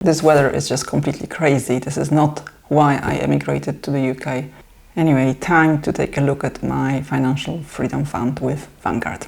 This weather is just completely crazy. This is not why I emigrated to the UK. Anyway, time to take a look at my financial freedom fund with Vanguard.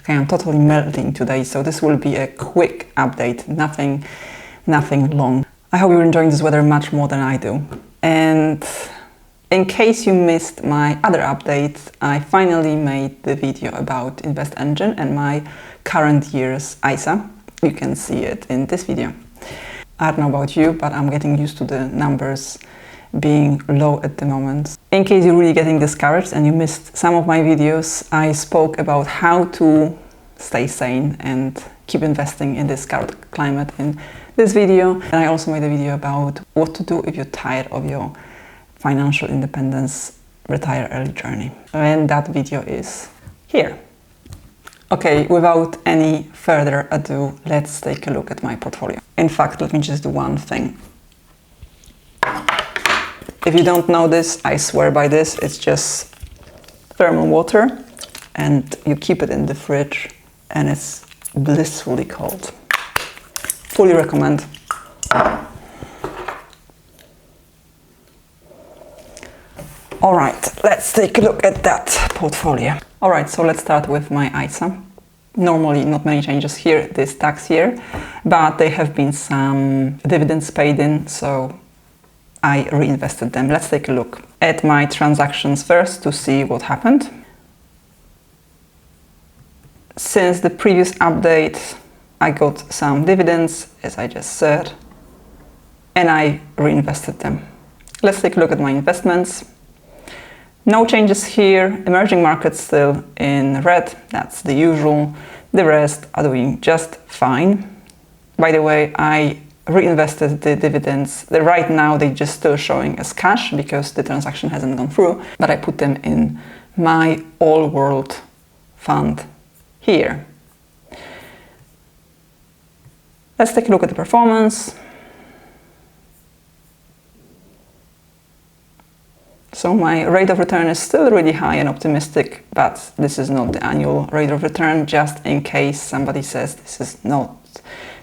Okay, I'm totally melting today, so this will be a quick update, nothing long. I hope you're enjoying this weather much more than I do. And in case you missed my other update, I finally made the video about InvestEngine and my current year's ISA. You can see it in this video. I don't know about you, but I'm getting used to the numbers being low at the moment. In case you're really getting discouraged and you missed some of my videos, I spoke about how to stay sane and keep investing in this current climate in this video. And I also made a video about what to do if you're tired of your financial independence, retire early journey. And that video is here. Okay, without any further ado, let's take a look at my portfolio. In fact, let me just do one thing. If you don't know this, I swear by this, it's just thermal water and you keep it in the fridge and it's blissfully cold. Fully recommend. All right, let's take a look at that portfolio. All right, so let's start with my ISA. Normally, not many changes here this tax year, but there have been some dividends paid in, so I reinvested them. Let's take a look at my transactions first to see what happened. Since the previous update, I got some dividends, as I just said, and I reinvested them. Let's take a look at my investments. No changes here. Emerging markets still in red. That's the usual. The rest are doing just fine. By the way, I reinvested the dividends. Right now they're just still showing as cash because the transaction hasn't gone through, but I put them in my all-world fund here. Let's take a look at the performance. So my rate of return is still really high and optimistic, but this is not the annual rate of return, just in case somebody says this is not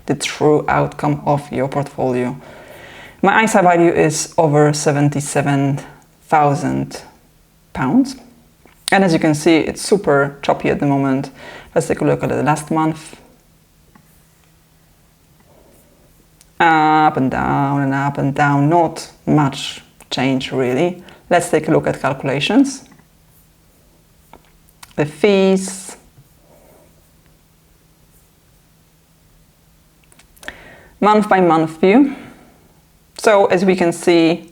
the true outcome of your portfolio. My ISA value is over £77,000. And as you can see, it's super choppy at the moment. Let's take a look at the last month. Up and down and up and down, not much change really. Let's take a look at calculations. The fees. Month by month view. So as we can see,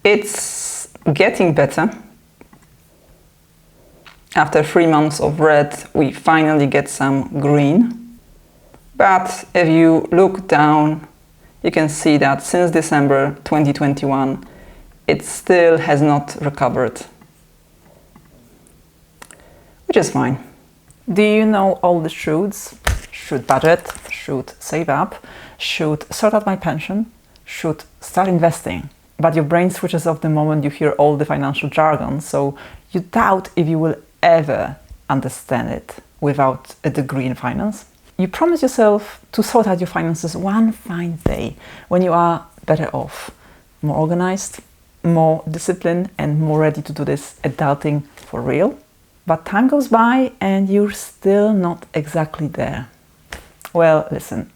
it's getting better. After 3 months of red, we finally get some green. But if you look down, you can see that since December 2021, it still has not recovered, which is fine. Do you know all the shoulds? Should budget, should save up, should sort out my pension, should start investing. But your brain switches off the moment you hear all the financial jargon, so you doubt if you will ever understand it without a degree in finance. You promise yourself to sort out your finances one fine day when you are better off, more organized, more disciplined and more ready to do this adulting for real. But time goes by and you're still not exactly there. Well, listen,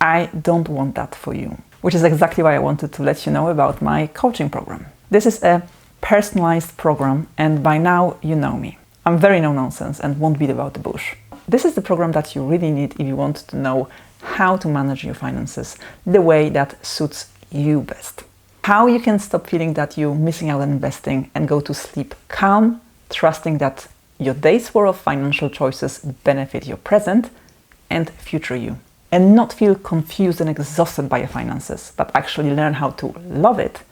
I don't want that for you, which is exactly why I wanted to let you know about my coaching program. This is a personalized program and by now you know me. I'm very no-nonsense and won't beat about the bush. This is the program that you really need if you want to know how to manage your finances the way that suits you best. How you can stop feeling that you're missing out on investing and go to sleep calm, trusting that your day's worth of financial choices benefit your present and future you. And not feel confused and exhausted by your finances, but actually learn how to love it.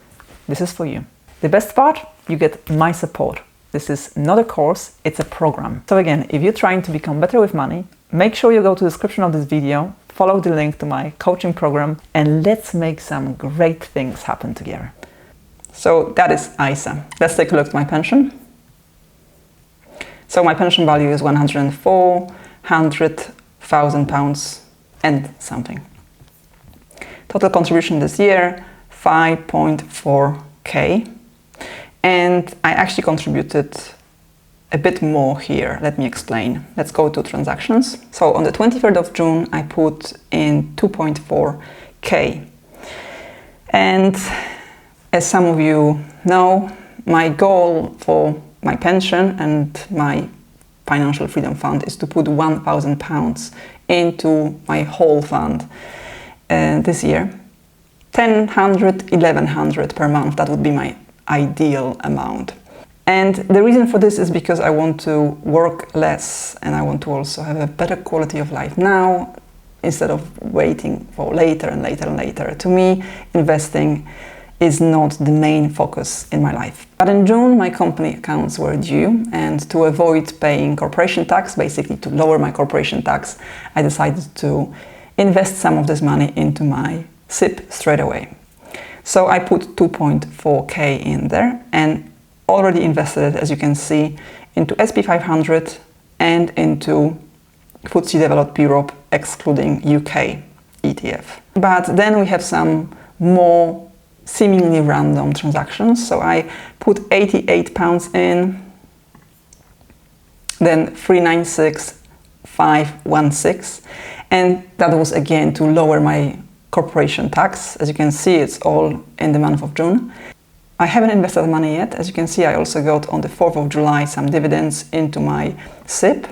This is for you. The best part, you get my support. This is not a course, it's a program. So again, if you're trying to become better with money, make sure you go to the description of this video, follow the link to my coaching program, and let's make some great things happen together. So that is ISA. Let's take a look at my pension. So my pension value is £104,100,000 and something. Total contribution this year, 5.4k. And I actually contributed a bit more here. Let me explain. Let's go to transactions. So on the 23rd of June, I put in 2.4k. And as some of you know, my goal for my pension and my financial freedom fund is to put £1,000 into my whole fund this year. 1,000, 1,100 per month, that would be my ideal amount. And the reason for this is because I want to work less and I want to also have a better quality of life now instead of waiting for later and later and later. To me, investing is not the main focus in my life. But in June, my company accounts were due, and to avoid paying corporation tax, basically to lower my corporation tax, I decided to invest some of this money into my SIP straight away. So I put 2.4k in there and already invested it, as you can see, into SP 500 and into FTSE Developed Europe, excluding UK ETF. But then we have some more seemingly random transactions. So I put £88 in, then 396,516, and that was again to lower my corporation tax. As you can see, it's all in the month of June. I haven't invested money yet. As you can see, I also got on the 4th of July some dividends into my SIP,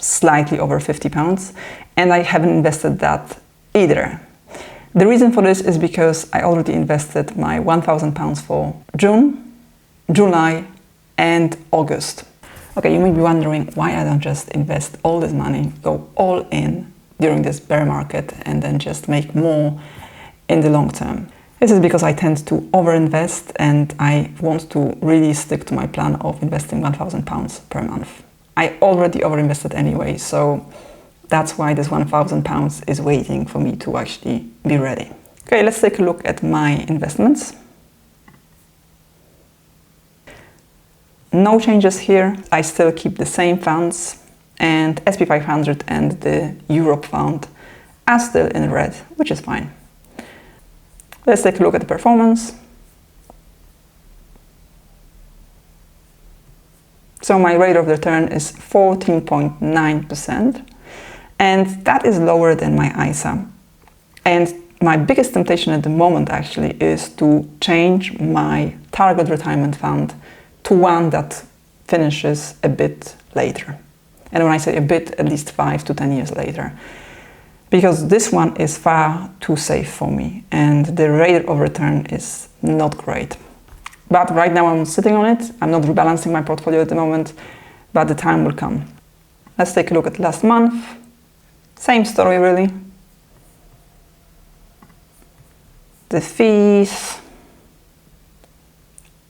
slightly over £50, and I haven't invested that either. The reason for this is because I already invested my £1,000 for June, July and August. Okay, you may be wondering why I don't just invest all this money, go all in during this bear market and then just make more in the long term. This is because I tend to overinvest and I want to really stick to my plan of investing £1,000 per month. I already overinvested anyway, so that's why this £1,000 is waiting for me to actually be ready. Okay, let's take a look at my investments. No changes here. I still keep the same funds, and SP 500 and the Europe fund are still in red, which is fine. Let's take a look at the performance. So my rate of return is 14.9%, and that is lower than my ISA. And my biggest temptation at the moment actually is to change my target retirement fund to one that finishes a bit later. And when I say a bit, at least 5 to 10 years later. Because this one is far too safe for me and the rate of return is not great. But right now I'm sitting on it. I'm not rebalancing my portfolio at the moment, but the time will come. Let's take a look at last month. Same story really. The fees,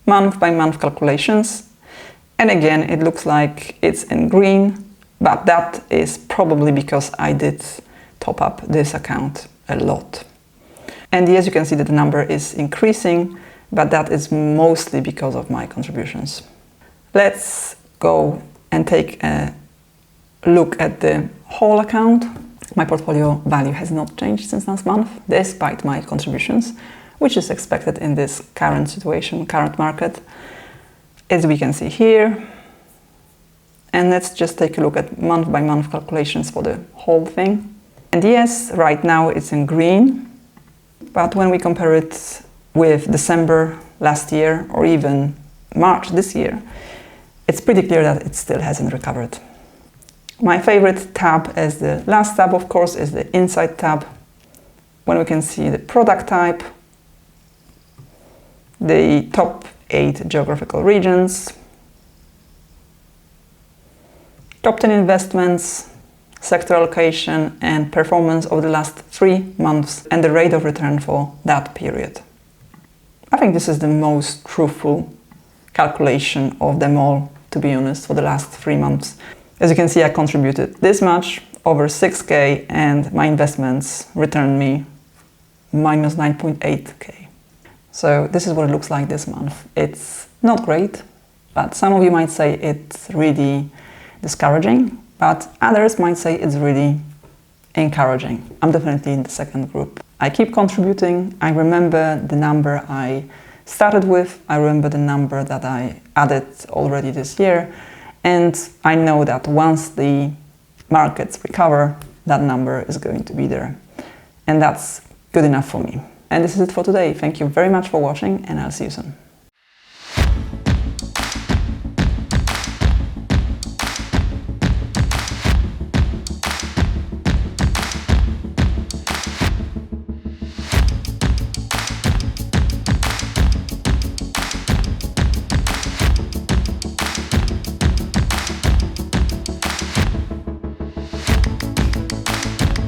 month by month calculations. And again, it looks like it's in green, but that is probably because I did top up this account a lot. And as you can see that the number is increasing, but that is mostly because of my contributions. Let's go and take a look at the whole account. My portfolio value has not changed since last month, despite my contributions, which is expected in this current situation, current market, as we can see here. And let's just take a look at month by month calculations for the whole thing. And yes, right now it's in green, but when we compare it with December last year or even March this year, it's pretty clear that it still hasn't recovered. My favorite tab as the last tab, of course, is the Insight tab, when we can see the product type, the top 8 geographical regions, top 10 investments, sector allocation and performance over the last 3 months and the rate of return for that period. I think this is the most truthful calculation of them all, to be honest, for the last 3 months. As you can see, I contributed this much, over 6k, and my investments returned me minus 9.8k. So this is what it looks like this month. It's not great, But some of you might say it's really discouraging, but others might say it's really encouraging. I'm definitely in the second group. I keep contributing. I remember the number I started with. I remember the number that I added already this year. And I know that once the markets recover, that number is going to be there. And that's good enough for me. And this is it for today. Thank you very much for watching, and I'll see you soon.